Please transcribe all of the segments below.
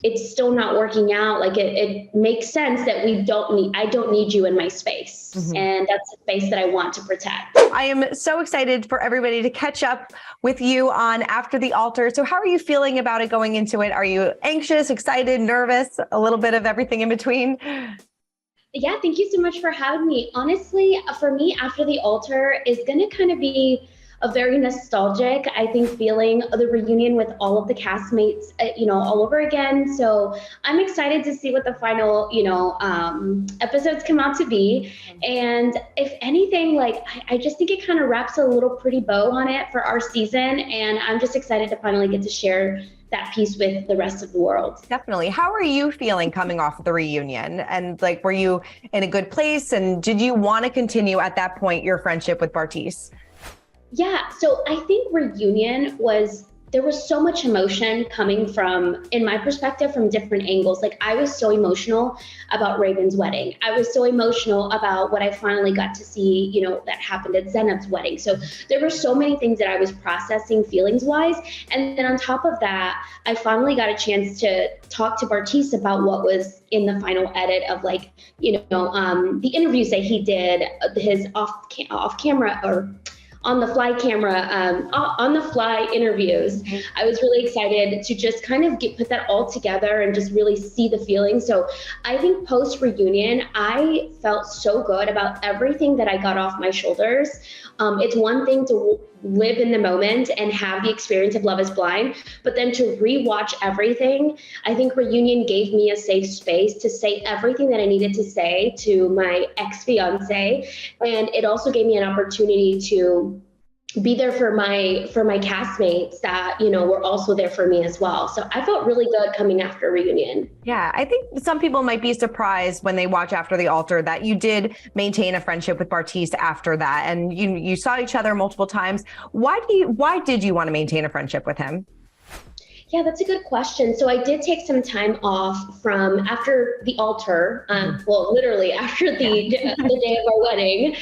it's still not working out. Like it makes sense that I don't need you in my space. Mm-hmm. And that's the space that I want to protect. I am so excited for everybody to catch up with you on After the Altar. So how are you feeling about it going into it? Are you anxious, excited, nervous, a little bit of everything in between? Yeah, thank you so much for having me. Honestly, for me, After the Altar is going to kind of be a very nostalgic, I think, feeling of the reunion with all of the castmates, all over again. So I'm excited to see what the final, episodes come out to be. And if anything, like, I just think it kind of wraps a little pretty bow on it for our season. And I'm just excited to finally get to share that piece with the rest of the world. Definitely. How are you feeling coming off of the reunion? And like, were you in a good place? And did you want to continue at that point your friendship with Bartise? Yeah, so I think reunion there was so much emotion coming from, in my perspective, from different angles. Like, I was so emotional about Raven's wedding. I was so emotional about what I finally got to see, that happened at Zenab's wedding. So there were so many things that I was processing feelings-wise. And then on top of that, I finally got a chance to talk to Bartise about what was in the final edit of, like, the interviews that he did, his off-camera or on the fly interviews. Mm-hmm. I was really excited to just kind of put that all together and just really see the feeling. So I think post reunion, I felt so good about everything that I got off my shoulders. It's one thing to live in the moment and have the experience of Love is Blind, but then to rewatch everything, I think reunion gave me a safe space to say everything that I needed to say to my ex-fiance. And it also gave me an opportunity to be there for my castmates that, were also there for me as well. So I felt really good coming after reunion. Yeah, I think some people might be surprised when they watch After the Altar that you did maintain a friendship with Bartise after that. And you saw each other multiple times. Why did you want to maintain a friendship with him? Yeah, that's a good question. So I did take some time off from after the altar, literally after the day of our wedding.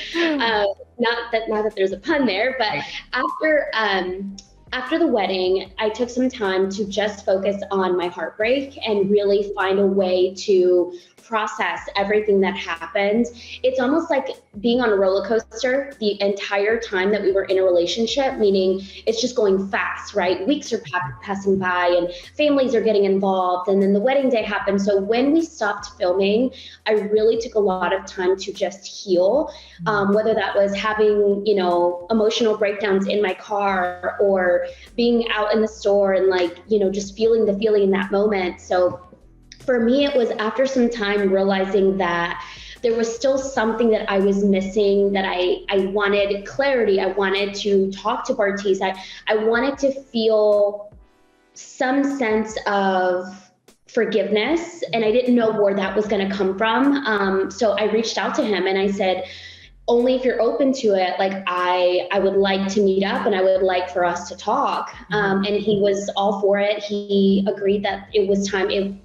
Not that there's a pun there, but after the wedding, I took some time to just focus on my heartbreak and really find a way to process everything that happened. It's almost like being on a roller coaster the entire time that we were in a relationship, meaning it's just going fast, right? Weeks are passing by and families are getting involved, and then the wedding day happened. So when we stopped filming, I really took a lot of time to just heal, whether that was having, emotional breakdowns in my car or being out in the store and just feeling the feeling in that moment. So for me, it was after some time realizing that there was still something that I was missing, that I wanted clarity. I wanted to talk to Bartise. I wanted to feel some sense of forgiveness, and I didn't know where that was going to come from. So I reached out to him and I said, only if you're open to it, like I would like to meet up and I would like for us to talk. And he was all for it. He agreed that it was time.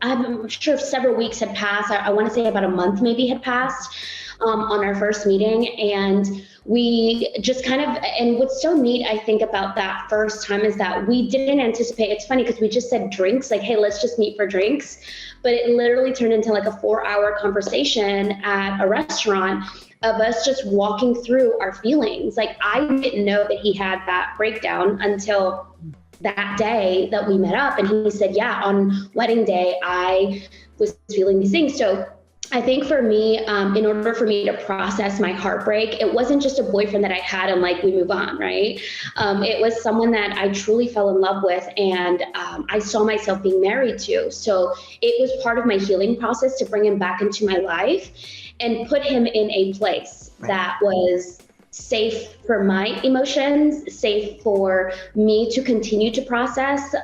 I'm sure several weeks had passed. I want to say about a month maybe had passed on our first meeting. And we just and what's so neat, I think, about that first time is that we didn't anticipate. It's funny because we just said drinks, like, hey, let's just meet for drinks. But it literally turned into like a 4-hour conversation at a restaurant of us just walking through our feelings. Like, I didn't know that he had that breakdown until that day that we met up. And he said, yeah, on wedding day, I was feeling these things. So I think for me, in order for me to process my heartbreak, it wasn't just a boyfriend that I had and we move on, right? It was someone that I truly fell in love with and I saw myself being married to. So it was part of my healing process to bring him back into my life and put him in a place that was safe for my emotions, safe for me to continue to process.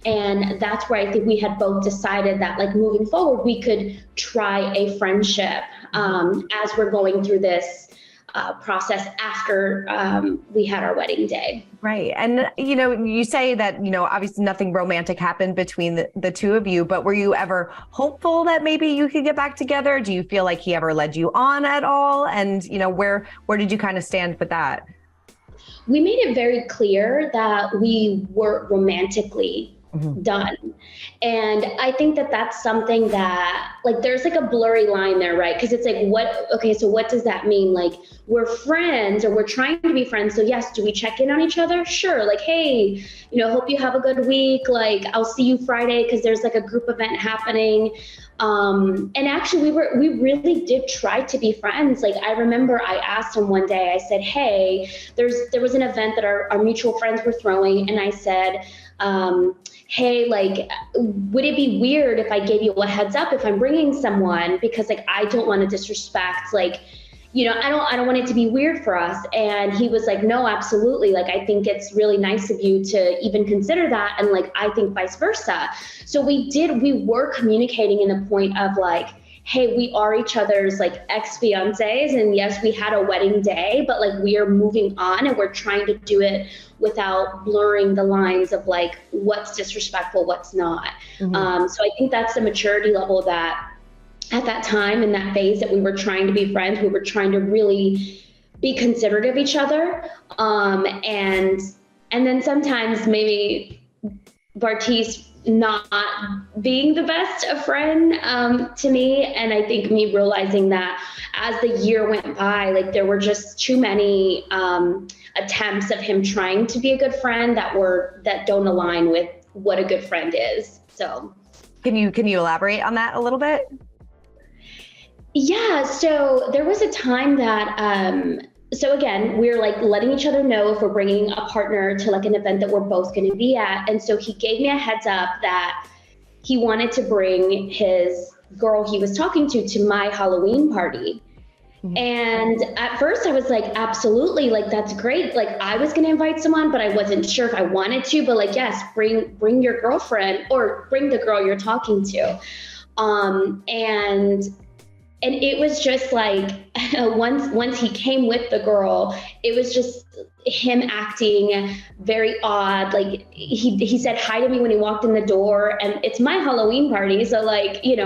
And that's where I think we had both decided that moving forward, we could try a friendship as we're going through this process after we had our wedding day. Right. And, you say that, obviously nothing romantic happened between the two of you, but were you ever hopeful that maybe you could get back together? Do you feel like he ever led you on at all? And, where did you kind of stand with that? We made it very clear that we were romantically done. And I think that that's something that, like, there's like a blurry line there, right? Because it's like, so what does that mean? Like, we're friends, or we're trying to be friends. So yes, do we check in on each other? Sure. Like, hey, hope you have a good week. Like, I'll see you Friday because there's like a group event happening. And actually we really did try to be friends. Like, I remember I asked him one day, I said, hey, there was an event that our mutual friends were throwing. And I said, hey, like, would it be weird if I gave you a heads up if I'm bringing someone? Because like, I don't want to disrespect, like, I don't want it to be weird for us. And he was like, no, absolutely. Like, I think it's really nice of you to even consider that. And like, I think vice versa. So we were communicating in the point of like, hey, we are each other's like ex-fiancés, and yes, we had a wedding day, but like, we are moving on, and we're trying to do it without blurring the lines of like what's disrespectful, what's not. So I think that's the maturity level that at that time, in that phase, that we were trying to be friends, we were trying to really be considerate of each other. And then sometimes maybe Bartise not being the best of friend to me. And I think me realizing that as the year went by, like, there were just too many attempts of him trying to be a good friend that don't align with what a good friend is. So can you elaborate on that a little bit? Yeah, so there was a time that so again, we're like letting each other know if we're bringing a partner to like an event that we're both going to be at. And so he gave me a heads up that he wanted to bring his girl he was talking to my Halloween party. And at first I was like, absolutely, like, that's great. Like, I was going to invite someone, but I wasn't sure if I wanted to, but like, yes, bring your girlfriend, or bring the girl you're talking to. And it was just like, once he came with the girl, it was just him acting very odd. Like, he said hi to me when he walked in the door, and it's my Halloween party. So like, and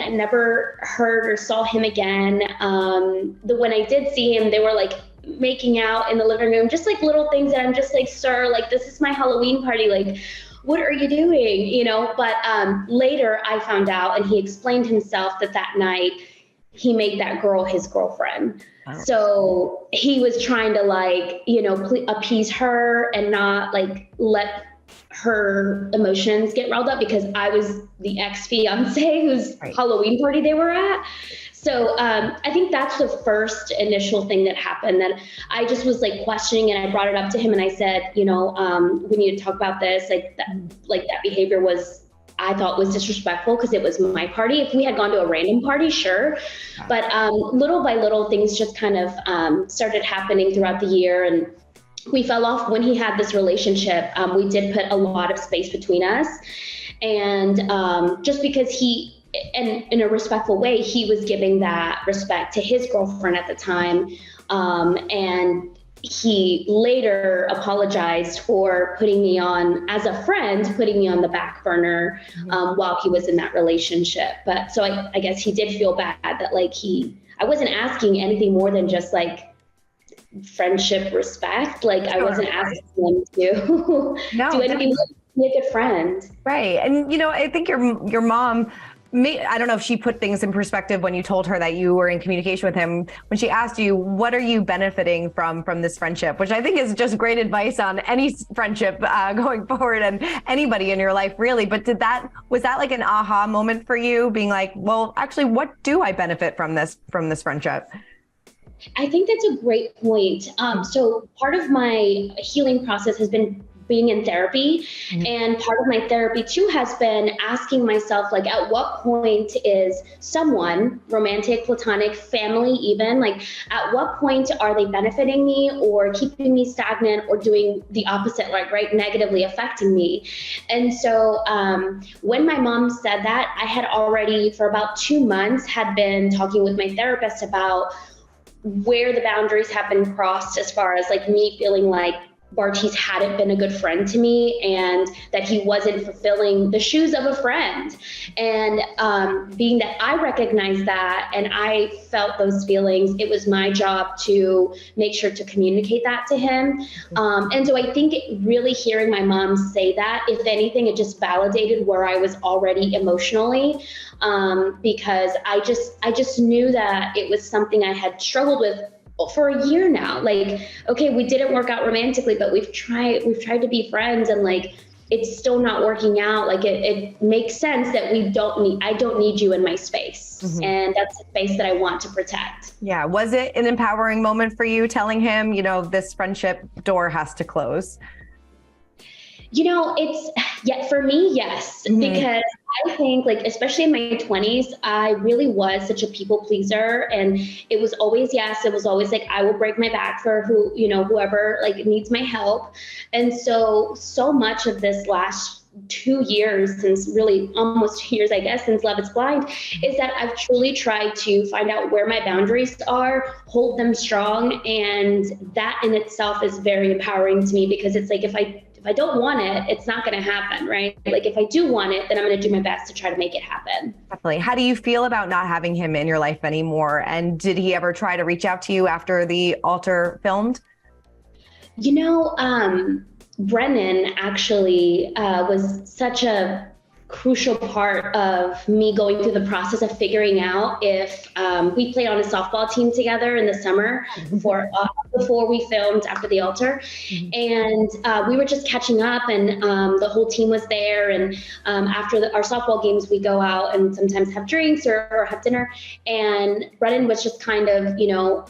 I never heard or saw him again. When I did see him, they were like making out in the living room, just like little things that I'm just like, sir, like, this is my Halloween party. Like, what are you doing? But later I found out, and he explained himself that night he made that girl his girlfriend. Wow. So he was trying to like, appease her and not like let her emotions get riled up, because I was the ex-fiance whose Halloween party they were at. So I think that's the first initial thing that happened, that I just was like questioning, and I brought it up to him, and I said, we need to talk about this. Like that behavior I thought was disrespectful, because it was my party. If we had gone to a random party, sure. But little by little, things just kind of started happening throughout the year, and we fell off when he had this relationship. We did put a lot of space between us, and just because and in a respectful way, he was giving that respect to his girlfriend at the time. And he later apologized for putting me on, as a friend, putting me on the back burner while he was in that relationship. But so I guess he did feel bad that like I wasn't asking anything more than just like friendship, respect. Like, I wasn't asking him to do anything to be a good friend. Right. And, I think your mom, I don't know if she put things in perspective when you told her that you were in communication with him, when she asked you, what are you benefiting from this friendship, which I think is just great advice on any friendship going forward, and anybody in your life really. But was that like an aha moment for you, being like, well, actually, what do I benefit from this friendship? I think that's a great point. So part of my healing process has been being in therapy. And part of my therapy too has been asking myself, like, at what point is someone, romantic, platonic, family even, like, at what point are they benefiting me or keeping me stagnant or doing the opposite, like, right, negatively affecting me? And so when my mom said that, I had already for about 2 months had been talking with my therapist about where the boundaries have been crossed, as far as like me feeling like Bartise hadn't been a good friend to me and that he wasn't fulfilling the shoes of a friend. And being that I recognized that and I felt those feelings, it was my job to make sure to communicate that to him. And so I think really hearing my mom say that, if anything, it just validated where I was already emotionally, because I just knew that it was something I had struggled with for a year now. Like, okay, we didn't work out romantically, but we've tried to be friends, and like, it's still not working out. Like, it makes sense that I don't need you in my space. And that's the space that I want to protect. Yeah. Was it an empowering moment for you telling him, you know, this friendship door has to close? You know, for me, yes, because I think, like, especially in my 20s, I really was such a people pleaser, and it was always yes. It was always like, I will break my back for whoever like needs my help. And so much of this last 2 years, since really almost 2 years, I guess, since Love is Blind, is that I've truly tried to find out where my boundaries are, hold them strong. And that in itself is very empowering to me, because it's like, if I don't want it, it's not going to happen, right? Like, if I do want it, then I'm going to do my best to try to make it happen. Definitely. How do you feel about not having him in your life anymore? And did he ever try to reach out to you after the altar filmed? You know, Brennan actually was such a crucial part of me going through the process of figuring out if we played on a softball team together in the summer before we filmed After the Altar. And we were just catching up, and the whole team was there. And after our softball games, we go out and sometimes have drinks or have dinner. And Brennan was just kind of, you know,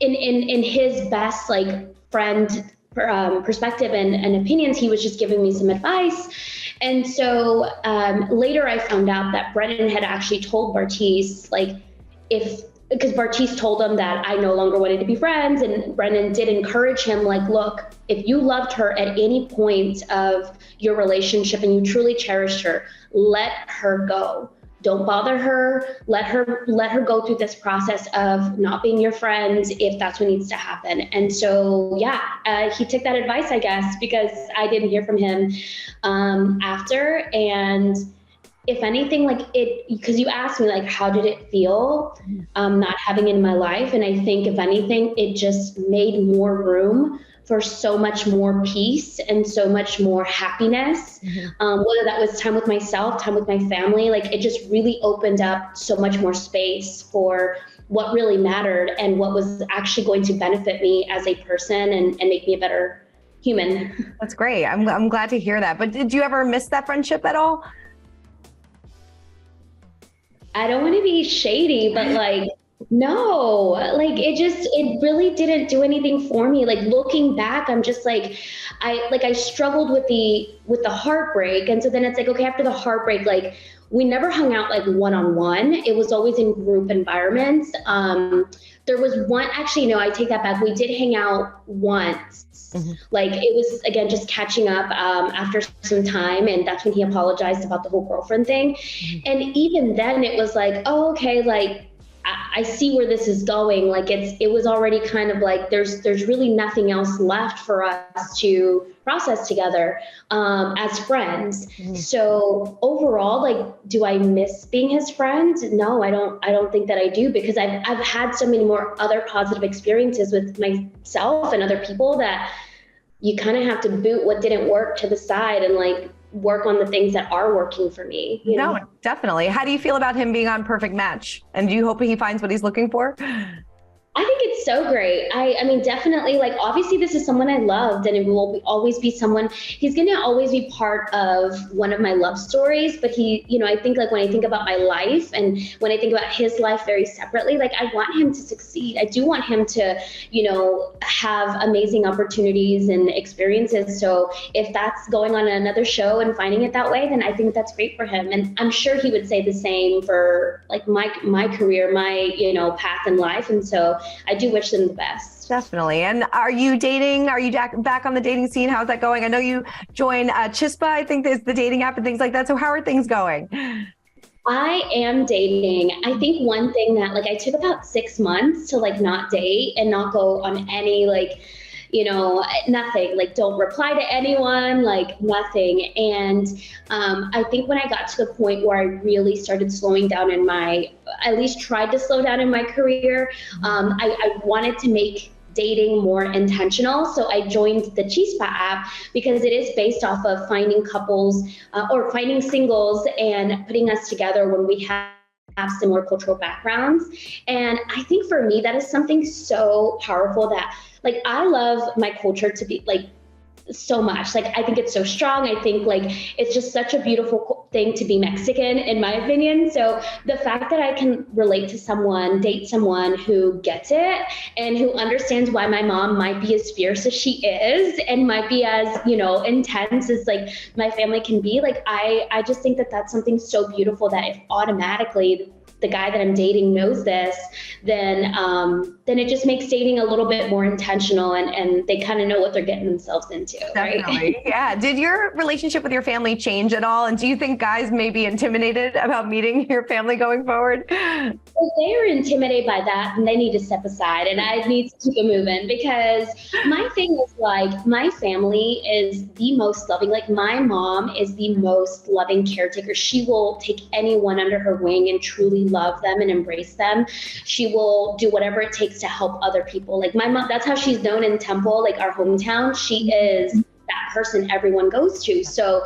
in his best like friend perspective and opinions, he was just giving me some advice. And so later I found out that Brennan had actually told Bartise, like, because Bartise told him that I no longer wanted to be friends, and Brennan did encourage him, like, look, if you loved her at any point of your relationship and you truly cherished her, let her go. Don't bother her. Let her go through this process of not being your friend if that's what needs to happen. And so, he took that advice, I guess, because I didn't hear from him after. And if anything, like, because you asked me, like, how did it feel not having it in my life? And I think, if anything, it just made more room for so much more peace and so much more happiness, whether that was time with myself, time with my family. Like, it just really opened up so much more space for what really mattered and what was actually going to benefit me as a person and make me a better human. That's great. I'm glad to hear that. But did you ever miss that friendship at all? I don't want to be shady, but like, no, like, it really didn't do anything for me. Like, looking back, I'm just like, I struggled with the heartbreak. And so then it's like, okay, after the heartbreak, like, we never hung out like one-on-one. It was always in group environments. There was one, actually, no, I take that back. We did hang out once. Like, it was, again, just catching up after some time. And that's when he apologized about the whole girlfriend thing. And even then it was like, oh, okay, like, I see where this is going. Like, it was already kind of like, there's really nothing else left for us to process together as friends. So overall, like, do I miss being his friend? No, I don't think that I do, because I've had so many more other positive experiences with myself and other people that you kind of have to boot what didn't work to the side and like work on the things that are working for me. You know? Definitely. How do you feel about him being on Perfect Match? And do you hope he finds what he's looking for? I think it's so great. I mean, definitely, like, obviously this is someone I loved, and it will always be someone, he's going to always be part of one of my love stories. But he, you know, I think, like, when I think about my life and when I think about his life very separately, like, I want him to succeed. I do want him to, you know, have amazing opportunities and experiences. So if that's going on another show and finding it that way, then I think that's great for him. And I'm sure he would say the same for, like, my career, my, you know, path in life. And so I do wish them the best. Definitely. And are you dating? Are you back on the dating scene? How's that going? I know you joined Chispa, I think there's the dating app and things like that. So how are things going? I am dating. I think one thing that, like, I took about 6 months to, like, not date and not go on any, like, nothing, like don't reply to anyone, like nothing. And I think when I got to the point where I really started slowing down at least tried to slow down in my career, I wanted to make dating more intentional. So I joined the Chispa app because it is based off of finding couples or finding singles and putting us together when we have similar cultural backgrounds. And I think for me, that is something so powerful that like, I love my culture to be like so much. Like, I think it's so strong. I think like it's just such a beautiful thing to be Mexican, in my opinion. So the fact that I can relate to someone, date someone who gets it and who understands why my mom might be as fierce as she is and might be as, intense as like my family can be, like, I just think that that's something so beautiful that if automatically the guy that I'm dating knows this, then it just makes dating a little bit more intentional and they kind of know what they're getting themselves into. Definitely. Right? Yeah. Did your relationship with your family change at all? And do you think guys may be intimidated about meeting your family going forward? If they are intimidated by that, then they need to step aside and I need to keep it moving, because my thing is like, my family is the most loving. Like, my mom is the most loving caretaker. She will take anyone under her wing and truly love them and embrace them. She will do whatever it takes to help other people. Like, my mom, that's how she's known in Temple, like our hometown. She is that person everyone goes to. So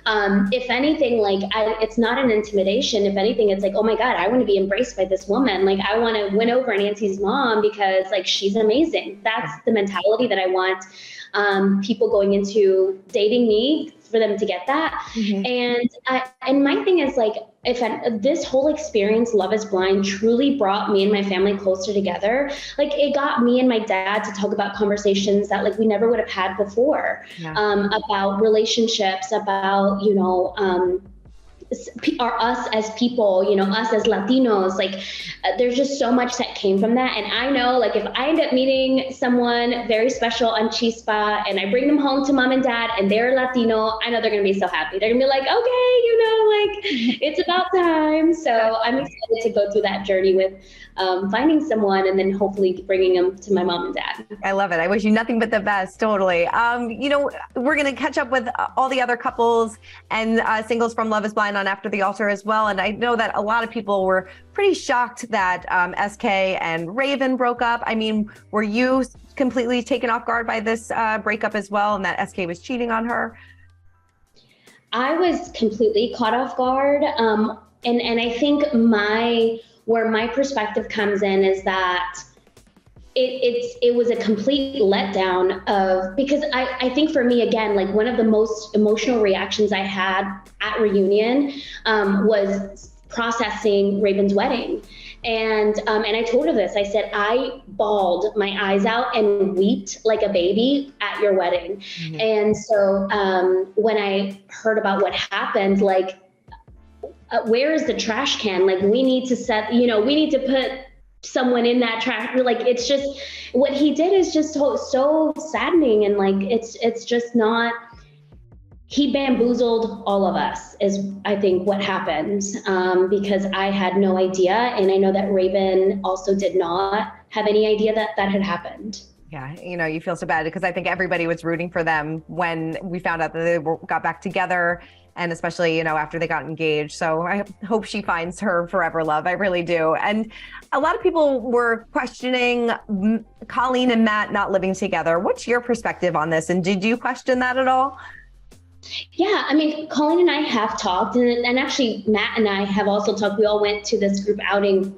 if anything, like, it's not an intimidation. If anything, it's like, oh my God, I want to be embraced by this woman. Like, I want to win over Nancy's mom because like, she's amazing. That's the mentality that I want people going into dating me, for them to get that. And my thing is like, if this whole experience, Love is Blind, truly brought me and my family closer together, like it got me and my dad to talk about conversations that like we never would have had before, about relationships, about, us as people, us as Latinos, like there's just so much that came from that. And I know, like, if I end up meeting someone very special on Chispa and I bring them home to mom and dad and they're Latino, I know they're going to be so happy. They're gonna be like, okay, like it's about time. So I'm excited to go through that journey with finding someone and then hopefully bringing them to my mom and dad. I love it. I wish you nothing but the best. Totally. We're going to catch up with all the other couples and singles from Love is Blind on After the Altar as well. And I know that a lot of people were pretty shocked that SK and Raven broke up. I mean, were you completely taken off guard by this breakup as well, and that SK was cheating on her? I was completely caught off guard. And I think where my perspective comes in is that it was a complete letdown because I think for me, again, like one of the most emotional reactions I had at reunion was processing Raven's wedding. And I told her this. I said, I bawled my eyes out and wept like a baby at your wedding. And so when I heard about what happened, like, where is the trash can? Like, we need to put someone in that trash. Like, it's just, what he did is just so saddening. And like, it's just not, he bamboozled all of us is, I think, what happened, because I had no idea. And I know that Raven also did not have any idea that had happened. Yeah, you feel so bad because I think everybody was rooting for them when we found out that they got back together, and especially, after they got engaged. So I hope she finds her forever love. I really do. And a lot of people were questioning Colleen and Matt not living together. What's your perspective on this? And did you question that at all? Yeah, I mean, Colleen and I have talked, and actually Matt and I have also talked. We all went to this group outing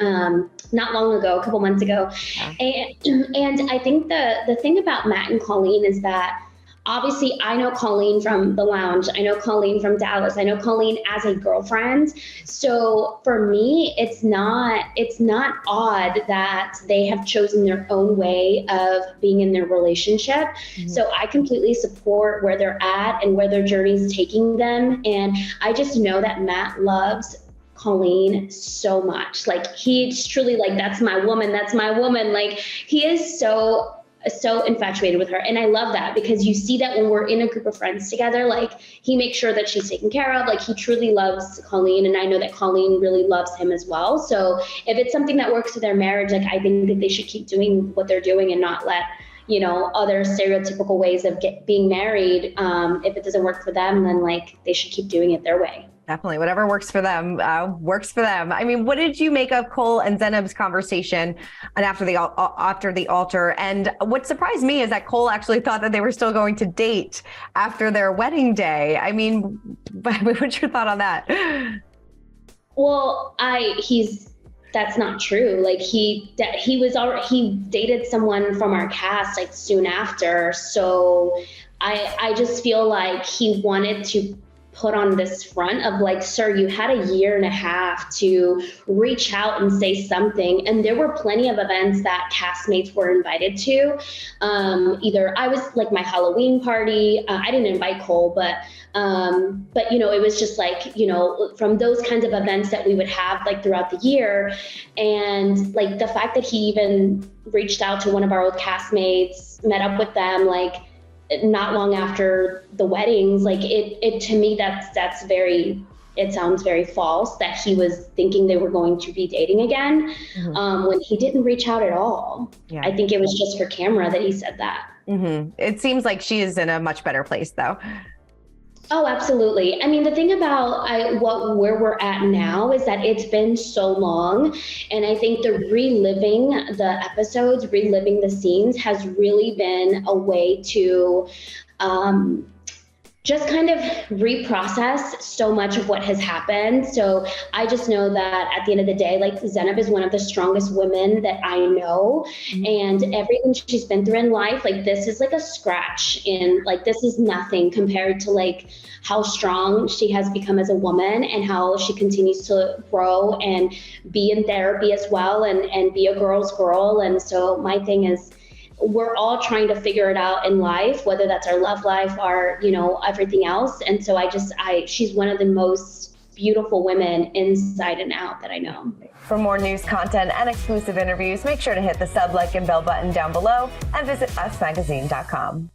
not long ago, a couple months ago. Yeah. And I think the thing about Matt and Colleen is that obviously I know Colleen from the lounge. I know Colleen from Dallas. I know Colleen as a girlfriend. So for me, it's not odd that they have chosen their own way of being in their relationship. So I completely support where they're at and where their journey is taking them. And I just know that Matt loves Colleen so much. Like, he's truly like, that's my woman. That's my woman. Like, he is so infatuated with her. And I love that, because you see that when we're in a group of friends together, like, he makes sure that she's taken care of. Like, he truly loves Colleen. And I know that Colleen really loves him as well. So if it's something that works for their marriage, like, I think that they should keep doing what they're doing and not let, other stereotypical ways of being married. If it doesn't work for them, then like they should keep doing it their way. Definitely. Whatever works for them, works for them. I mean, what did you make of Cole and Zenab's conversation and after the altar? And what surprised me is that Cole actually thought that they were still going to date after their wedding day. I mean, what's your thought on that? Well, that's not true. Like he dated someone from our cast like soon after. So I just feel like he wanted to put on this front of like, sir, you had a year and a half to reach out and say something. And there were plenty of events that castmates were invited to. Either I was like my Halloween party. I didn't invite Cole, but it was just like, from those kinds of events that we would have like throughout the year. And like the fact that he even reached out to one of our old castmates, met up with them, like not long after the weddings, like it to me, it sounds very false that he was thinking they were going to be dating again, when he didn't reach out at all. Yeah. I think it was just for camera that he said that. Mm-hmm. It seems like she is in a much better place though. Oh, absolutely. I mean, the thing about where we're at now is that it's been so long. And I think the reliving the episodes, reliving the scenes has really been a way to just kind of reprocess so much of what has happened. So I just know that at the end of the day, like Zenab is one of the strongest women that I know. And everything she's been through in life, like this is like a scratch in, like this is nothing compared to like how strong she has become as a woman and how she continues to grow and be in therapy as well and be a girl's girl. And so my thing is, we're all trying to figure it out in life, whether that's our love life or, everything else. And so she's one of the most beautiful women inside and out that I know. For more news content and exclusive interviews, make sure to hit the sub, like, and bell button down below and visit usmagazine.com.